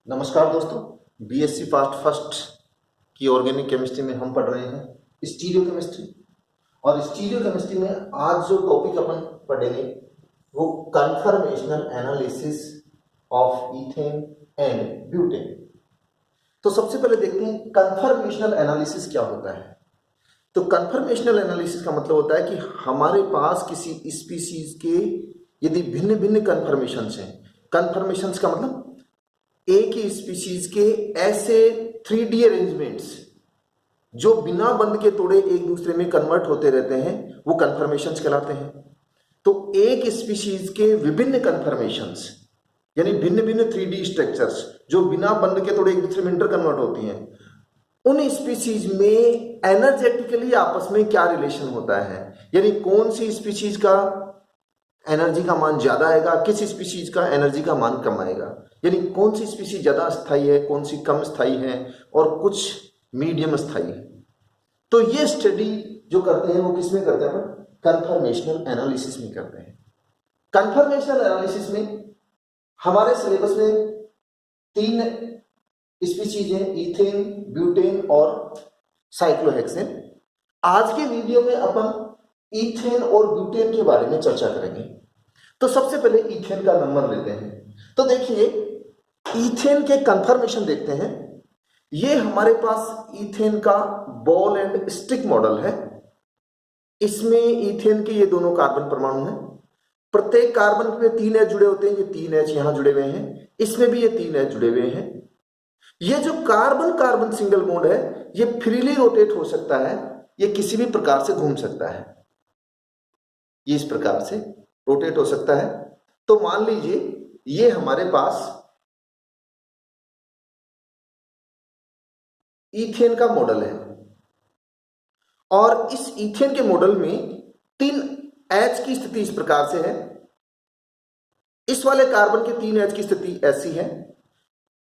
नमस्कार दोस्तों, BSc part first की ऑर्गेनिक केमिस्ट्री में हम पढ़ रहे हैं स्टीरियो केमिस्ट्री। और स्टीरियो केमिस्ट्री में आज जो टॉपिक अपन पढ़ेंगे वो conformational analysis of ethane and butane. तो सबसे पहले देखते हैं कन्फर्मेशनल एनालिसिस क्या होता है। तो कन्फर्मेशनल एनालिसिस का मतलब होता है कि हमारे पास किसी स्पीसीज के यदि भिन्न भिन्न कन्फर्मेशंस हैं। कन्फर्मेशंस का मतलब एक ही स्पीशीज के ऐसे 3D अरेंजमेंट्स जो बिना बंद के तोड़े एक दूसरे में कन्वर्ट होते रहते हैं वो कन्फर्मेशंस कहलाते हैं। तो एक स्पीशीज के विभिन्न कन्फर्मेशंस यानी भिन्न भिन्न 3D स्ट्रक्चर्स जो बिना बंद के तोड़े एक दूसरे में इंटर कन्वर्ट होती हैं, उन स्पीशीज में एनर्जेटिकली आपस में क्या रिलेशन होता है, यानी कौन सी स्पीशीज का एनर्जी का मान ज्यादा आएगा, किस स्पीशीज का एनर्जी का मान कम आएगा, यानी कौन सी स्पीशीज ज्यादा स्थायी है, कौन सी कम स्थायी है और कुछ मीडियम स्थायी है। तो ये स्टडी जो करते हैं वो किस में करते हैं? कन्फर्मेशनल एनालिसिस में करते हैं। कन्फर्मेशनल एनालिसिस में हमारे सिलेबस में 3 स्पीशीज हैं, ईथेन, ब्यूटेन और साइक्लोहेक्सेन। आज के वीडियो में अपन ईथेन और ब्यूटेन के बारे में चर्चा करेंगे। तो सबसे पहले ईथेन का नंबर लेते हैं। तो देखिए ईथेन के कन्फर्मेशन देखते हैं। ये हमारे पास ईथेन का बॉल एंड स्टिक मॉडल है। इसमें ईथेन के ये दोनों कार्बन परमाणु हैं। प्रत्येक कार्बन पे 3 H जुड़े होते हैं। ये 3 H यहां जुड़े हुए हैं, इसमें भी ये 3 H जुड़े हुए हैं। ये जो कार्बन कार्बन सिंगल बॉन्ड है ये फ्रीली रोटेट हो सकता है, ये किसी भी प्रकार से घूम सकता है, ये इस प्रकार से रोटेट हो सकता है। तो मान लीजिए ये हमारे पास ईथेन का मॉडल है और इस ईथेन के मॉडल में 3 H की स्थिति इस प्रकार से है। इस वाले कार्बन के 3 H की स्थिति ऐसी है।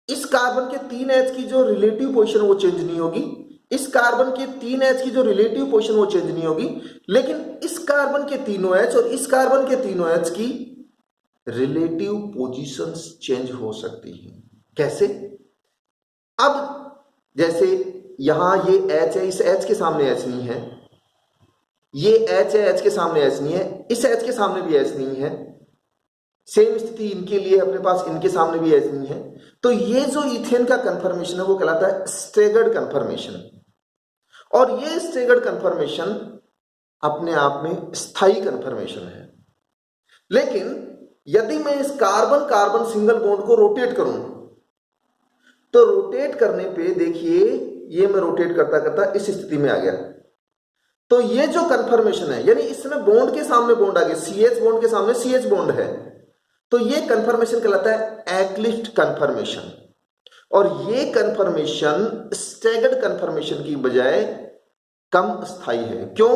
इस कार्बन के 3 H की जो रिलेटिव पोजीशन वो चेंज नहीं होगी, इस कार्बन के 3 H की जो रिलेटिव पोजीशन वो चेंज नहीं होगी, लेकिन इस कार्बन के तीनों H और इस कार्बन के तीनों H की रिलेटिव पोजीशंस चेंज हो सकती हैं। कैसे? अब जैसे यहां ये H है, इस H के सामने H नहीं है, ये H है, H के सामने H नहीं है, इस H के सामने भी H नहीं है। सेम स्थिति इनके लिए अपने पास, इनके सामने भी H नहीं है। तो ये जो ईथेन का कन्फर्मेशन है वो कहलाता है स्टेगर्ड कन्फर्मेशन। और ये स्टेगर्ड कन्फर्मेशन अपने आप में स्थायी कन्फर्मेशन है। लेकिन यदि मैं इस कार्बन कार्बन सिंगल बॉन्ड को रोटेट करूं तो रोटेट करने पे देखिए ये मैं रोटेट करता करता इस स्थिति में आ गया। तो ये जो कन्फर्मेशन है यानी इसमें बॉन्ड के सामने बॉन्ड आ गया, CH बॉन्ड के सामने CH बॉन्ड है, तो ये कन्फर्मेशन कहलाता है एक्लिप्स्ड कन्फर्मेशन। और ये कन्फर्मेशन स्टैगर्ड कन्फर्मेशन की बजाय कम स्थायी है। क्यों?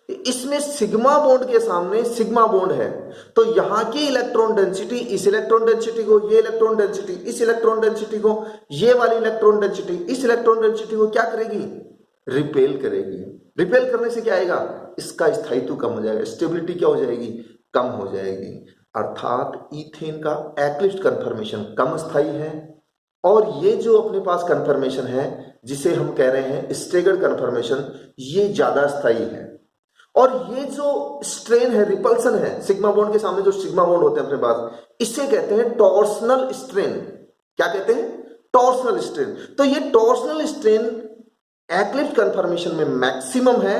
इसमें सिग्मा बॉन्ड के सामने सिग्मा बॉन्ड है, तो यहां की इलेक्ट्रॉन डेंसिटी इस इलेक्ट्रॉन डेंसिटी को, ये इलेक्ट्रॉन डेंसिटी इस इलेक्ट्रॉन डेंसिटी को, ये वाली इलेक्ट्रॉन डेंसिटी इस इलेक्ट्रॉन डेंसिटी को क्या करेगी? रिपेल करेगी। रिपेल करने से क्या आएगा? इसका स्थायित्व कम हो जाएगा, स्टेबिलिटी क्या हो जाएगी? कम हो जाएगी। अर्थात ईथेन का एक्लिप्स्ड कन्फर्मेशन कम स्थायी है और ये जो अपने पास कन्फर्मेशन है जिसे हम कह रहे हैं स्टेगर्ड कन्फर्मेशन, ये ज्यादा स्थायी है। और ये जो स्ट्रेन है, रिपल्सन है, सिग्मा बॉन्ड के सामने जो सिग्मा बॉन्ड होते हैं अपने पास, इसे कहते हैं टॉर्सनल स्ट्रेन। क्या कहते हैं? Torsional strain. तो ये टॉर्सनल स्ट्रेन एक्लिप्स्ड कन्फर्मेशन में मैक्सिमम है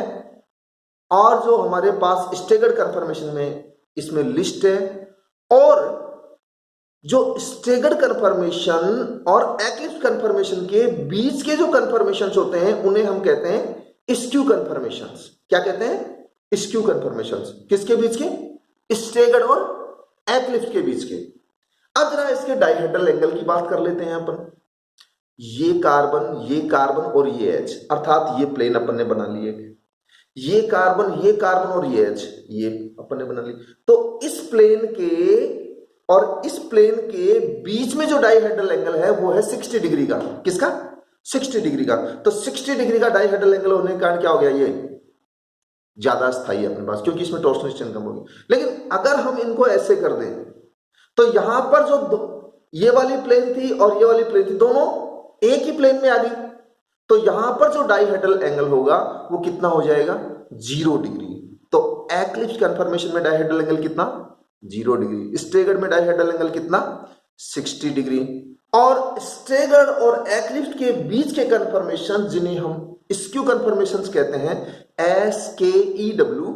और जो हमारे पास स्टेगर्ड कन्फर्मेशन में इसमें लिस्ट है। और जो स्टेगर्ड कन्फर्मेशन और एक्लिप्स्ड कन्फर्मेशन के बीच के जो कन्फर्मेशंस होते हैं उन्हें हम कहते हैं स्क्यू कन्फर्मेशंस। क्या कहते हैं? Skew conformations. किसके बीच के? स्टेगर्ड और एक्लिप्स्ड के बीच के। अब जरा इसके डाइहेड्रल एंगल की बात कर लेते हैं अपन। ये कार्बन और ये H, अर्थात ये प्लेन अपन ने बना लिए, ये कार्बन और ये H ये अपन ने बना ली। तो इस प्लेन के और इस प्लेन के बीच में जो डाइहेड्रल एंगल है वो है 60 डिग्री का। किसका? 60 डिग्री का। तो 60 डिग्री का डाइहेड्रल एंगल होने के कारण क्या हो गया? ये ज्यादा स्थायी है अपने पास, क्योंकि इसमें टॉर्सनल स्ट्रेन कम होगी। लेकिन अगर हम इनको ऐसे कर दें तो यहां पर जो ये वाली प्लेन थी और ये वाली प्लेन थी, दोनों एक ही प्लेन में आ गई, तो यहां पर जो डाइहेड्रल एंगल होगा वो कितना हो जाएगा, 0 डिग्री। तो एक्लिप्स कन्फर्मेशन में डाइहेड्रल एंगल कितना, 0 डिग्री। स्टेगर्ड में डाइहेड्रल एंगल कितना, 60 डिग्री। और स्टेगर्ड और एक्लिप्स के बीच के कन्फर्मेशन जिन्हें हम स्क्यू कन्फर्मेशन कहते हैं, SKEW,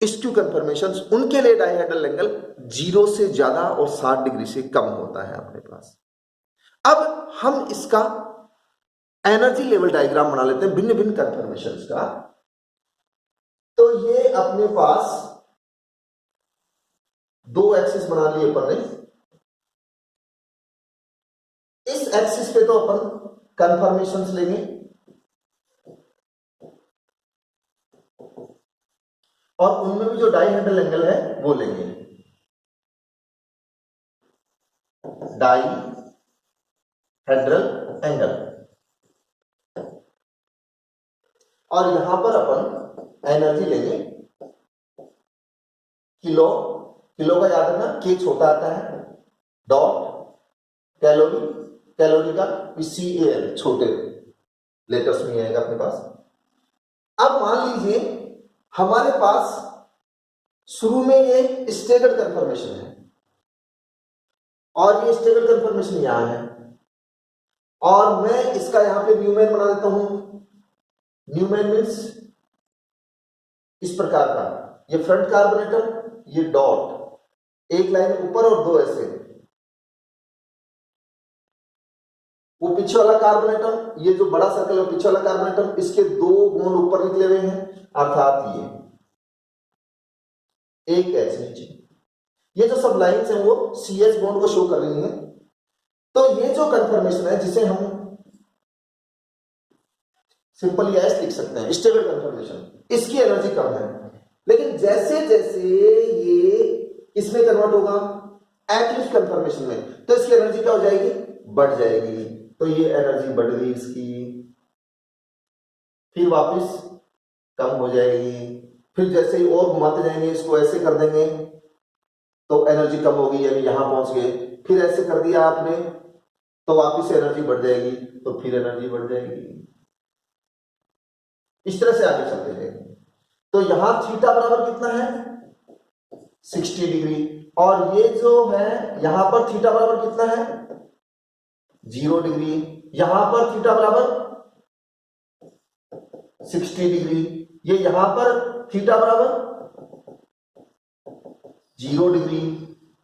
स्क्यू कन्फर्मेशन, उनके लिए डाइहेड्रल एंगल 0 से ज्यादा और 60 डिग्री से कम होता है अपने पास। अब हम इसका एनर्जी लेवल डायग्राम बना लेते हैं भिन्न भिन्न कन्फर्मेशंस का। तो ये अपने पास दो एक्सिस बना लिए अपन ने। इस एक्सिस पे तो अपन कन्फर्मेशंस लेंगे और उनमें भी जो डाइहेड्रल एंगल है वो लेंगे, डाइहेड्रल एंगल। और यहां पर अपन एनर्जी लेंगे किलो, किलो का याद रखना, के छोटा आता है, डॉट कैलोरी, कैलोरी का CAL छोटे लेटर्स में आएगा अपने पास। अब मान लीजिए हमारे पास शुरू में ये स्टेगर्ड कन्फर्मेशन है और ये स्टेगर्ड कन्फर्मेशन यहां है, और मैं इसका यहां पे न्यूमैन बना देता हूं। न्यूमैन मीन्स इस प्रकार का, ये फ्रंट कार्बोनेटम, ये डॉट, एक लाइन ऊपर और दो ऐसे, वो पीछे वाला कार्बोनेटम, ये जो बड़ा सर्कल है पीछे वाला कार्बोनेटम, इसके दो बॉन्ड ऊपर निकले हुए हैं, अर्थात ये एक एच नीचे। ये जो सब लाइन्स हैं वो CH बॉन्ड को शो कर रही हैं। तो ये जो कन्फर्मेशन है जिसे हम सिंपली एस लिख सकते हैं, स्टेबल कन्फर्मेशन, इसकी एनर्जी कम है। लेकिन जैसे जैसे ये इसमें कन्वर्ट होगा एक्लिप्स कन्फर्मेशन में, तो इसकी एनर्जी क्या हो जाएगी, बढ़ जाएगी। तो ये एनर्जी बढ़ गई इसकी, फिर वापस कम हो जाएगी, फिर जैसे ही और घुमाते जाएंगे, इसको ऐसे कर देंगे तो एनर्जी कम होगी, यानी यहां पहुंच गए। फिर ऐसे कर दिया आपने तो वापस से एनर्जी बढ़ जाएगी, तो फिर एनर्जी बढ़ जाएगी। इस तरह से आगे चलते हैं। तो यहां थीटा बराबर कितना है, 60 डिग्री, और ये जो है यहां पर थीटा बराबर कितना है, 0 डिग्री। यहां पर थीटा बराबर 60 डिग्री, ये यहां पर थीटा बराबर 0 डिग्री।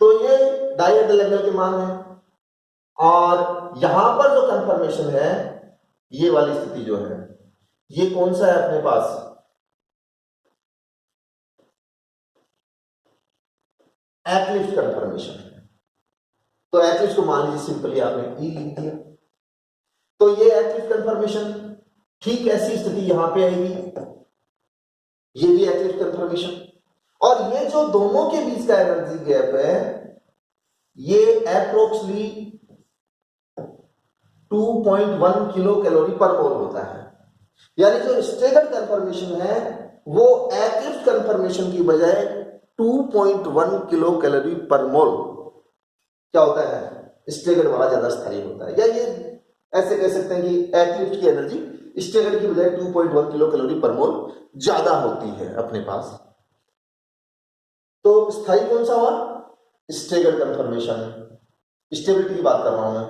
तो ये डाइहेड्रल एंगल के मान है। और यहां पर जो कन्फर्मेशन है, ये वाली स्थिति जो है, ये कौन सा है अपने पास, एक्लिप्स कन्फर्मेशन है। तो एक्लिप्स को मान लीजिए सिंपली आपने E लिख दिया। तो ये एक्लिप्स कन्फर्मेशन, ठीक ऐसी स्थिति यहां पे आएगी, ये भी एक्लिप्स कन्फर्मेशन। और ये जो दोनों के बीच का एनर्जी गैप है, ये अप्रोक्सीमेटली 2.1 किलो कैलोरी पर मोल होता है। यानी जो स्टेगर्ड कन्फर्मेशन है वो एक्लिप्स कन्फर्मेशन की बजाय 2.1 किलो कैलोरी पर मोल क्या होता है, स्टेगर्ड वाला ज्यादा स्थायी होता है। या ये ऐसे कह सकते हैं कि एक्लिप्स की एनर्जी स्टेगर्ड की बजाय 2.1 किलो कैलोरी पर मोल ज्यादा होती है अपने पास। तो स्थायी कौन सा हुआ, स्टेगर्ड कन्फर्मेशन। स्टेबिलिटी की बात कर रहा हूं मैं।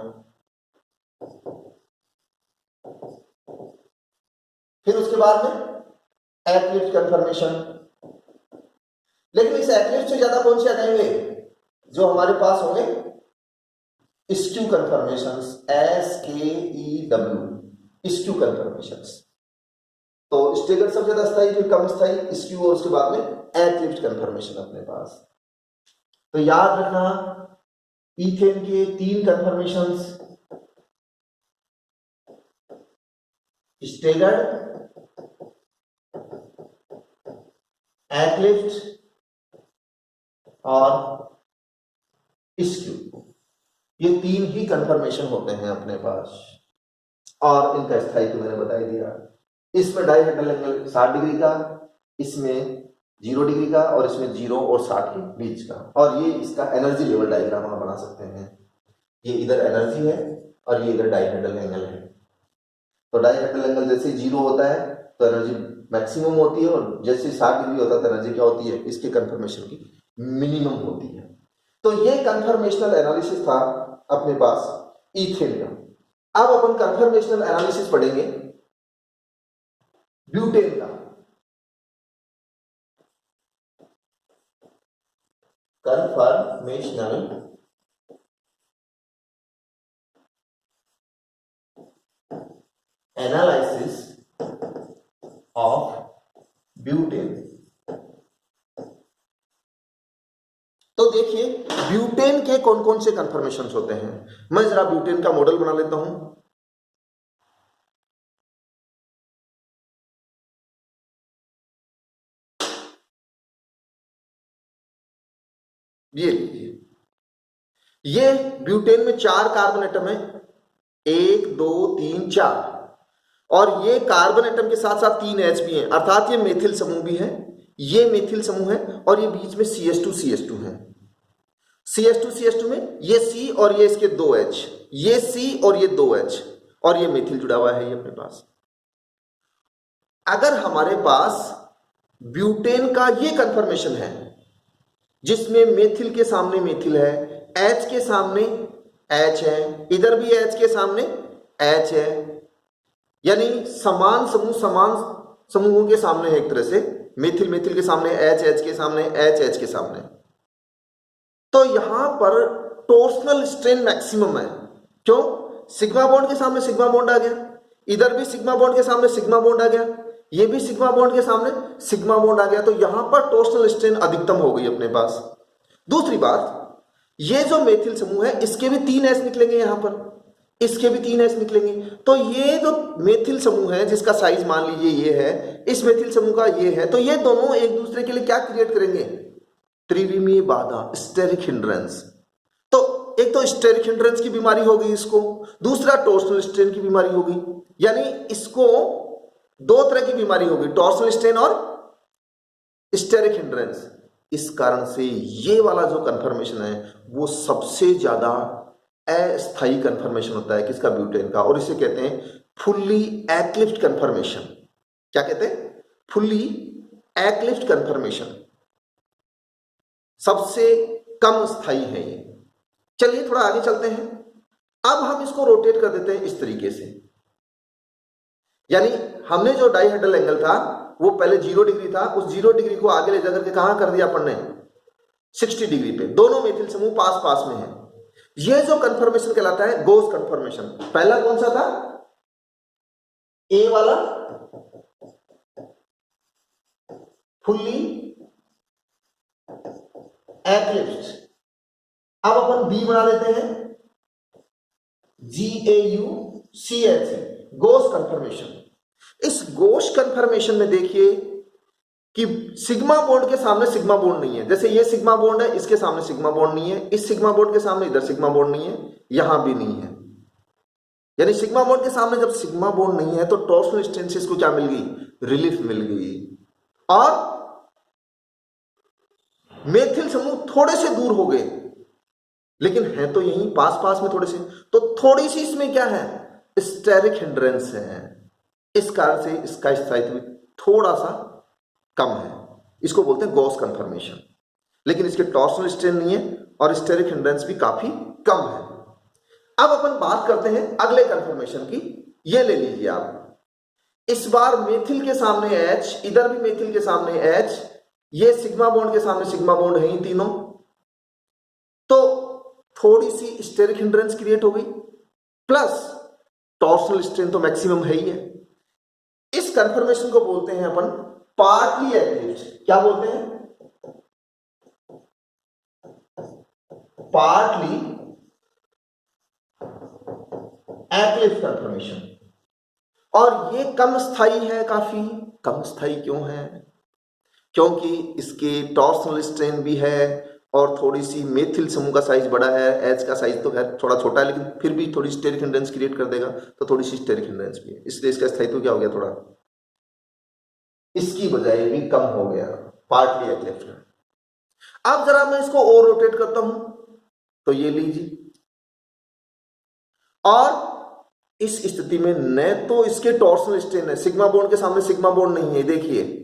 फिर उसके बाद में एक्लिप्स कन्फर्मेशन। लेकिन इस एक्लिप्स से ज्यादा कौन से आ जाएंगे, जो हमारे पास होंगे skew conformations, SKEW, skew conformations. तो स्टेगर्ड सबसे ज्यादा स्थायी, फिर कम स्थायी स्क्यू, और उसके बाद में एक्लिप्स कन्फर्मेशन अपने पास। तो याद रखना ईथेन के 3 कन्फर्मेशंस, स्टेगर्ड, एक्लिप्स और स्क्यू, ये 3 ही कन्फर्मेशन होते हैं अपने पास। और इनका स्थायित्व मैंने बता दिया। इसमें डाइहेड्रल एंगल 60 डिग्री का, इसमें 0 डिग्री का, और इसमें 0 और 60 के बीच का। और ये इसका एनर्जी लेवल डायग्राम आप बना सकते हैं। ये इधर एनर्जी है और ये इधर डाइहेड्रल एंगल है। तो डाइहेड्रल एंगल जैसे 0 होता है तो एनर्जी मैक्सिमम होती है, और जैसे 60 डिग्री होता है तो एनर्जी क्या होती है, इसके कंफर्मेशन की मिनिमम होती है। तो ये कंफर्मेशनल एनालिसिस था अपने पास ईथेन का। अब अपन कंफर्मेशनल एनालिसिस पढ़ेंगे ब्यूटेन का। Conformational analysis of butane. तो देखिए ब्यूटेन के कौन कौन से कंफर्मेशंस होते हैं। मैं जरा ब्यूटेन का मॉडल बना लेता हूं। ये लीजिए, ये ब्यूटेन में 4 कार्बन एटम है, 1 2 3 4, और ये कार्बन एटम के साथ साथ 3 H भी हैं, अर्थात ये मेथिल समूह भी है, ये मेथिल समूह है, और ये बीच में CH2 है। CH2 में ये C और ये इसके 2 H, ये C और ये 2 H, और ये मेथिल जुड़ा हुआ है ये अपने पास। अगर हमारे पास ब्यूटेन का ये कंफर्मेशन है जिसमें मेथिल के सामने मेथिल है, H के सामने H है, इधर भी H के सामने H है, यानी समान समूहों के सामने है, एक तरह से मेथिल मेथिल के सामने H, H के सामने H, H के सामने, तो यहां पर टॉर्सनल स्ट्रेन मैक्सिमम है। क्यों? सिग्मा बॉन्ड के सामने सिग्मा बॉन्ड आ गया, इधर भी सिग्मा बॉन्ड के सामने सिग्मा बॉन्ड आ गया, ये भी सिग्मा बॉन्ड के सामने सिग्मा बॉन्ड आ गया, तो यहां पर टॉर्सनल स्ट्रेन अधिकतम हो गई अपने पास। दूसरी बात, ये जो मेथिल समूह है इसके भी 3 S निकलेंगे, यहां पर इसके भी 3 S निकलेंगे। तो ये जो मेथिल समूह है जिसका साइज मान लीजिए ये है, इस मेथिल समूह का ये है, तो ये दोनों एक दूसरे के लिए क्या क्रिएट करेंगे? त्रिविमीय बाधा, स्टेरिक हिंड्रेंस। तो एक तो स्टेरिक हिंड्रेंस की बीमारी होगी इसको, दूसरा टॉर्सनल स्ट्रेन की बीमारी होगी, यानी इसको 2 तरह की बीमारी होगी, टॉर्सनल स्ट्रेन और स्टेरिक हिंड्रेंस। इस कारण से ये वाला जो कंफर्मेशन है वो सबसे ज्यादा अस्थायी कंफर्मेशन होता है, किसका? ब्यूटेन का, और इसे कहते हैं फुल्ली एक्लिप्स्ड कंफर्मेशन। क्या कहते हैं? फुल्ली एक्लिप्स्ड कंफर्मेशन, सबसे कम स्थायी है ये। चलिए थोड़ा आगे चलते हैं। अब हम इसको रोटेट कर देते हैं इस तरीके से, यानी हमने जो डाइहेड्रल एंगल था वो पहले 0 डिग्री था, उस 0 डिग्री को आगे ले जाकर के कहां कर दिया अपन ने? 60 डिग्री पे। दोनों मेथिल समूह पास पास में है। यह जो कंफर्मेशन कहलाता है गोस कंफर्मेशन। पहला कौन सा था? ए वाला, फुल्ली एक्लिप्स्ड। अब अपन बी बना देते हैं, GAUCH, गोस कंफर्मेशन। इस गोस कंफर्मेशन में देखिए कि सिग्मा बॉन्ड के सामने सिग्मा बॉन्ड नहीं है। जैसे ये सिग्मा बॉन्ड है, इसके सामने सिग्मा बॉन्ड नहीं है, इस सिग्मा बॉन्ड के सामने इधर सिग्मा बॉन्ड नहीं है, यहां भी नहीं है। यानी सिग्मा बॉन्ड के सामने जब सिग्मा बॉन्ड नहीं है तो टॉर्सनल स्ट्रेन से इसको क्या मिल गई? रिलीफ मिल गई। और मेथिल समूह थोड़े से दूर हो गए, लेकिन है तो यहीं पास पास में थोड़े से, तो थोड़ी सी इसमें क्या है? स्टेरिक हिंड्रेंस है। इस कारण से इसका स्थायित्व थोड़ा सा कम है, इसको बोलते हैं गॉस कंफर्मेशन। लेकिन इसके टॉर्सनल स्ट्रेन नहीं है और स्टेरिक हिंड्रेंस भी काफी कम है। अब अपन बात करते हैं अगले कंफर्मेशन की। ये ले लीजिए आप, इस बार मेथिल के सामने H, इधर भी मेथिल के सामने H, ये सिग्मा बॉन्ड के सामने सिग्मा बॉन्ड है ही तीनों, तो थोड़ी सी स्टेरिक हिंड्रेंस क्रिएट हो गई, प्लस टॉर्सनल स्ट्रेन तो मैक्सिमम है ही है। इस कंफर्मेशन को बोलते हैं अपन पार्टली एक्लिप्स्ड। क्या बोलते हैं? Partly eclipsed confirmation. और ये कम स्थायी है, काफी कम स्थायी। क्यों है? क्योंकि इसके टॉर्सनल स्ट्रेन भी है और थोड़ी सी मेथिल समूह का साइज बड़ा है। एच का साइज तो खैर थोड़ा छोटा है, लेकिन फिर भी थोड़ी स्टेरिक हिंड्रेंस क्रिएट कर देगा, तो थोड़ी सी स्टेरिक हिंड्रेंस भी है, इसलिए इसका स्थायित्व क्या हो गया? थोड़ा इसकी बजाय भी कम हो गया, पार्टली एक्लिप्स्ड। अब जरा मैं इसको और रोटेट करता हूं, तो ये लीजिए, और इस स्थिति में न तो इसके टॉर्सनल स्ट्रेन है, सिग्मा बॉन्ड के सामने सिग्मा बॉन्ड नहीं है, देखिए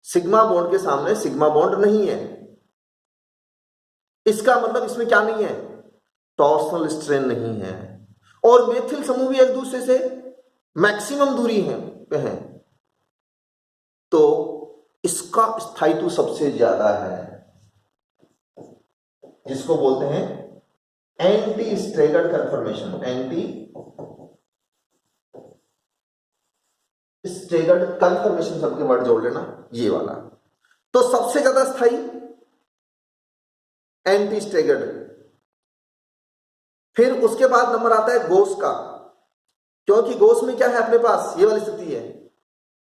सिग्मा बॉन्ड के सामने सिग्मा बॉन्ड नहीं है, इसका मतलब इसमें क्या नहीं है, टॉर्सनल स्ट्रेन नहीं है, और मेथिल समूह भी एक दूसरे से मैक्सिमम दूरी पे हैं, तो इसका स्थायित्व सबसे ज्यादा है, जिसको बोलते हैं एंटी स्ट्रेगर्ड कन्फर्मेशन, एंटी स्ट्रेगर्ड कन्फर्मेशन, सबके वर्ड जोड़ लेना ये वाला। तो सबसे ज्यादा स्थायी एंटी स्ट्रेगर्ड, फिर उसके बाद नंबर आता है गोस का, क्योंकि गोस में क्या है अपने पास, ये वाली स्थिति है,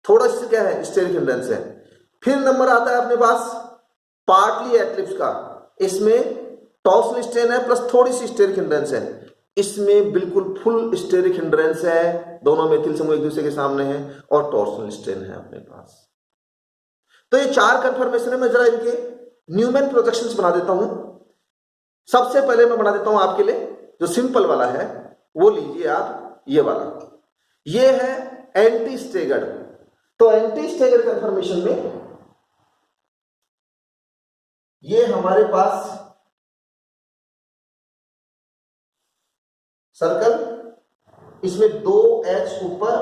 थोड़ा सा क्या है स्टेरिक हिंड्रेंस है। फिर नंबर आता है अपने पास पार्टली एक्लिप्स का, इसमें टॉर्सनल स्ट्रेन है प्लस थोड़ी सी स्टेरिक हिंड्रेंस है, इसमें बिल्कुल फुल स्टेरिक हिंड्रेंस है, दोनों मेथिल समूह एक दूसरे के सामने हैं और टॉर्सनल स्ट्रेन है अपने पास। तो ये चार कन्फर्मेशन है, मैं जरा इनके न्यूमैन प्रोजेक्शंस बना देता हूं। सबसे पहले मैं बना देता हूं आपके लिए, जो सिंपल वाला है वो लीजिए आप, ये वाला, ये है एंटी स्ट्रेगर्ड। तो एंटी स्ट्रेगर्ड कन्फर्मेशन में ये हमारे पास सर्कल, इसमें 2 H ऊपर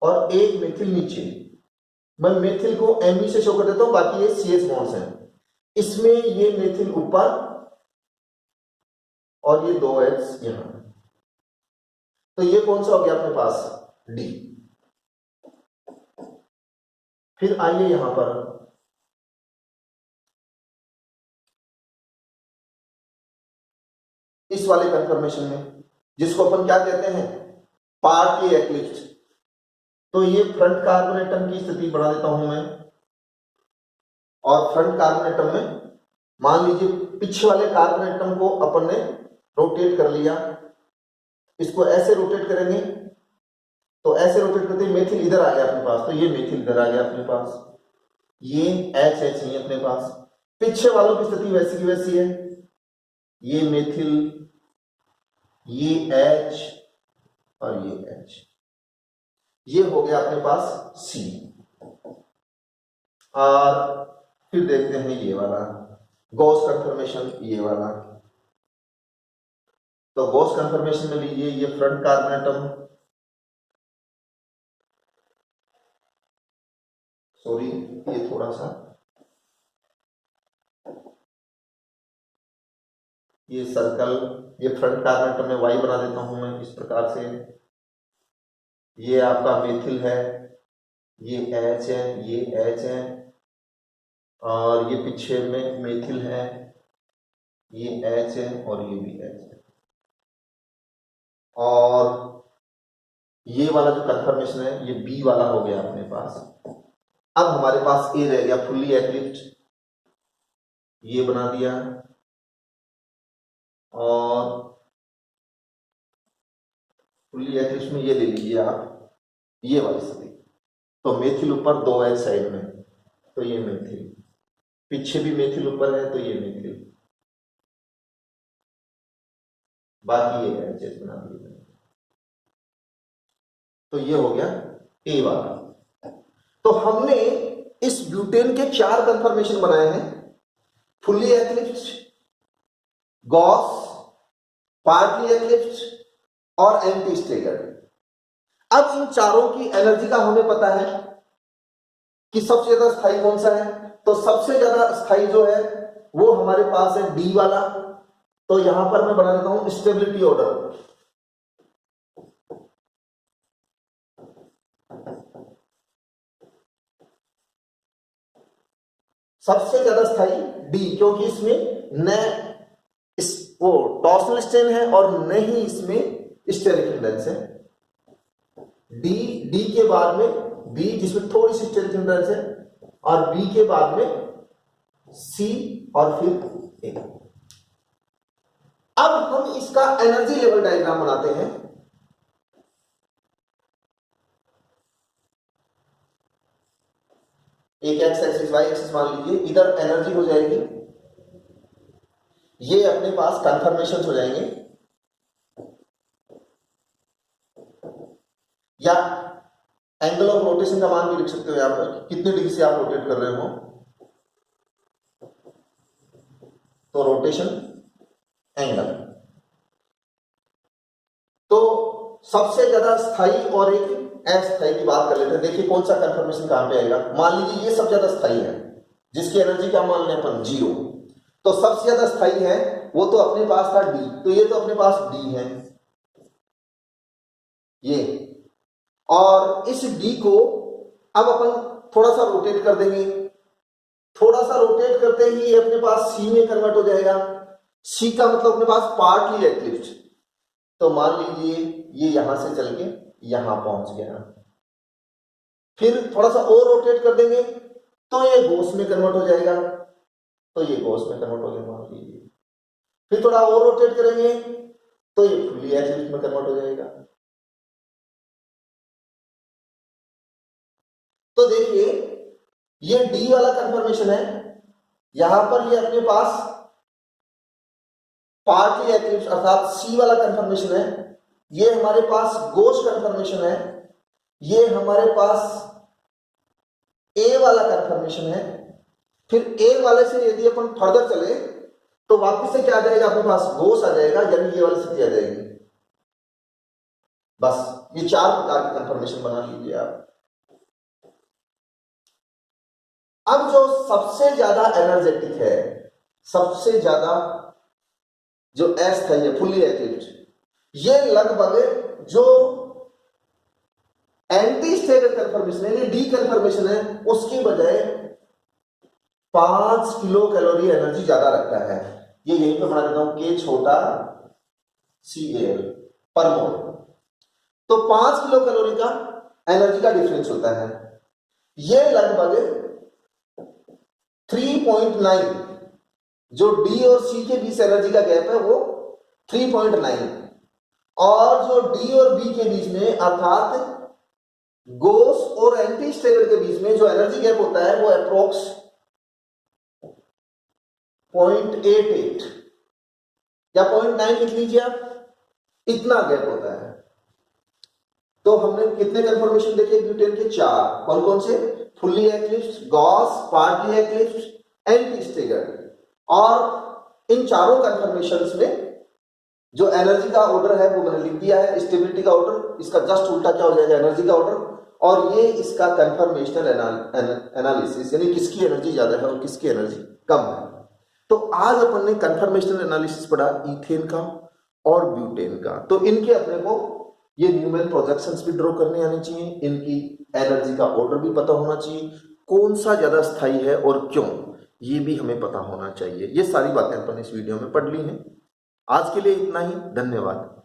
और एक मेथिल नीचे, मैं मेथिल को Me से शो कर देता हूं, बाकी ये CH बॉन्ड्स हैं, इसमें ये मेथिल ऊपर और ये 2 H यहां, तो ये कौन सा हो गया अपने पास, D। फिर आइए यहां पर, इस वाले कन्फर्मेशन में, जिसको अपन क्या कहते हैं, पार्टली एक्लिप्स्ड, तो ये फ्रंट कार्बन एटम की स्थिति बना देता हूं मैं, और फ्रंट कार्बन एटम में मान लीजिए पीछे वाले कार्बन एटम को अपन ने रोटेट कर लिया, इसको ऐसे रोटेट करेंगे, तो ऐसे रोटेट करते मेथिल इधर आ गया अपने पास, तो ये मेथिल इधर आ गया अपने पास, ये H नहीं अपने पास, पीछे वालों की स्थिति वैसी की वैसी है, ये मेथिल, ये H और ये H, ये हो गया अपने पास C। और फिर देखते हैं ये वाला गॉस कन्फर्मेशन, ये वाला, तो गॉस कन्फर्मेशन में लीजिए ये फ्रंट कार्बन एटम, सॉरी ये थोड़ा सा, ये सर्कल, ये फ्रंट कार्बन एटम में Y बना देता हूं मैं इस प्रकार से, ये आपका मेथिल है, ये H है, ये H है, और ये पीछे में मेथिल है, ये H है और ये भी H है, और ये वाला जो कन्फर्मेशन है ये B वाला हो गया अपने पास। अब हमारे पास A रह गया फुल्ली एक्लिप्स्ड, ये बना दिया, और फुल्ली एक्लिप्स्ड में ये ले लीजिए आप, ये वाली स्थिति, तो मेथिल ऊपर 2 H साइड में, तो ये मेथिल, पीछे भी मेथिल ऊपर है तो ये मेथिल, बाकी ये H बना दिए, तो ये हो गया A वाला। तो हमने इस ब्यूटेन के 4 कन्फर्मेशन बनाए हैं, फुल्ली एक्लिप्स्ड, गॉस, पार्टली एक्लिप्स्ड और एंटी स्ट्रेगर्ड। अब इन चारों की एनर्जी का हमें पता है कि सबसे ज्यादा स्थायी कौन सा है, तो सबसे ज्यादा स्थायी जो है वो हमारे पास है D वाला, तो यहां पर मैं बना देता हूं स्टेबिलिटी ऑर्डर, सबसे ज्यादा स्थायी D, क्योंकि इसमें न वो टॉर्सनल स्ट्रेन है और न ही इसमें स्टेरिक हिंड्रेंस है। D के बाद में B, जिसमें थोड़ी सी स्टेरिक हिंड्रेंस है, और B के बाद में C और फिर A। अब हम इसका एनर्जी लेवल डायग्राम बनाते हैं। एक एक्स एक्सिस वाई एक्सिस मान लीजिए, इधर एनर्जी हो जाएगी, ये अपने पास कन्फर्मेशन हो जाएंगे, या एंगल ऑफ रोटेशन का मान भी लिख सकते हो यहां पर, कितने डिग्री से आप रोटेट कर रहे हो, तो रोटेशन एंगल। तो सबसे ज्यादा स्थायी और एक अस्थायी की बात कर लेते हैं। देखिए कौन सा कंफर्मेशन कहां पे आएगा। मान लीजिए ये सबसे ज्यादा स्थायी है, जिसकी एनर्जी क्या मान लें अपन, 0। तो सबसे ज्यादा स्थायी है वो तो अपने पास था डी, तो ये तो अपने पास डी है ये, और इस डी को अब अपन थोड़ा सा रोटेट कर देंगे। थोड़ा सा रोटेट करते ही ये अपने पास सी में कन्वर्ट हो जाएगा। सी का मतलब अपने पास पार्टली एक्लिप्स्ड, तो मान लीजिए ये यहां से चल के यहां पहुंच गया। फिर थोड़ा सा और रोटेट कर देंगे तो ये गोस में कन्वर्ट हो जाएगा, तो ये गोस में कन्वर्ट हो गया मान लीजिए। फिर थोड़ा और रोटेट करेंगे तो ये फुल्ली एक्लिप्स्ड में कन्वर्ट हो जाएगा। तो देखिए ये डी वाला कंफर्मेशन है, यहां पर ये अपने पास पार्टली एक्लिप्स अर्थात सी वाला कंफर्मेशन है। ये हमारे पास गोस कंफर्मेशन है, ये हमारे पास ए वाला कंफर्मेशन है। फिर ए वाले से यदि अपन फर्दर चले तो वापस से क्या आ जाएगा, अपने पास गोस आ जाएगा, यानी ये वाली स्थिति आ जाएगी। बस ये 4 प्रकार की कंफर्मेशन बना लीजिए आप। अब जो सबसे ज्यादा एनर्जेटिक है, सबसे ज्यादा जो अस्थायी है, फुल्ली एक्लिप्स्ड, ये लगभग जो एंटी स्टेगर्ड कंफर्मेशन है, डी कंफर्मेशन है, उसकी बजाय 5 किलो कैलोरी एनर्जी ज्यादा रखता है। ये यहीं पे बना देता हूं, के छोटा CAL पर मोल। तो 5 किलो कैलोरी का एनर्जी का डिफरेंस होता है। ये लगभग 3.9, जो डी और सी के बीच एनर्जी का गैप है वो 3.9, और जो डी और बी के बीच में अर्थात गोस और एंटी स्टेगर्ड के बीच में जो एनर्जी गैप होता है वो अप्रोक्स 0.88 या 0.9 लिख लीजिए आप, इतना गैप होता है। तो हमने कितने कंफर्मेशन देखे ब्यूटेन के? 4। कौन कौन से? Fully eclipsed, gauche, partly eclipsed, anti staggered. और इन चारों कंफर्मेशंस में जो एनर्जी का ऑर्डर है वो मैंने लिख दिया है, स्टेबिलिटी का ऑर्डर, इसका जस्ट उल्टा क्या हो जाएगा, एनर्जी का ऑर्डर। और ये इसका कंफर्मेशनल एनालिसिस, यानी किसकी एनर्जी ज्यादा है और किसकी एनर्जी कम है। तो आज अपन ने कंफर्मेशनल एनालिसिस पढ़ा इथेन का और ब्यूटेन का। तो इनके अपने को ये न्यूमेरिकल प्रोजेक्शंस भी ड्रॉ करने आने चाहिए, इनकी एनर्जी का ऑर्डर भी पता होना चाहिए, कौन सा ज्यादा स्थायी है और क्यों, ये भी हमें पता होना चाहिए। ये सारी बातें अपन इस वीडियो में पढ़ ली हैं। आज के लिए इतना ही, धन्यवाद।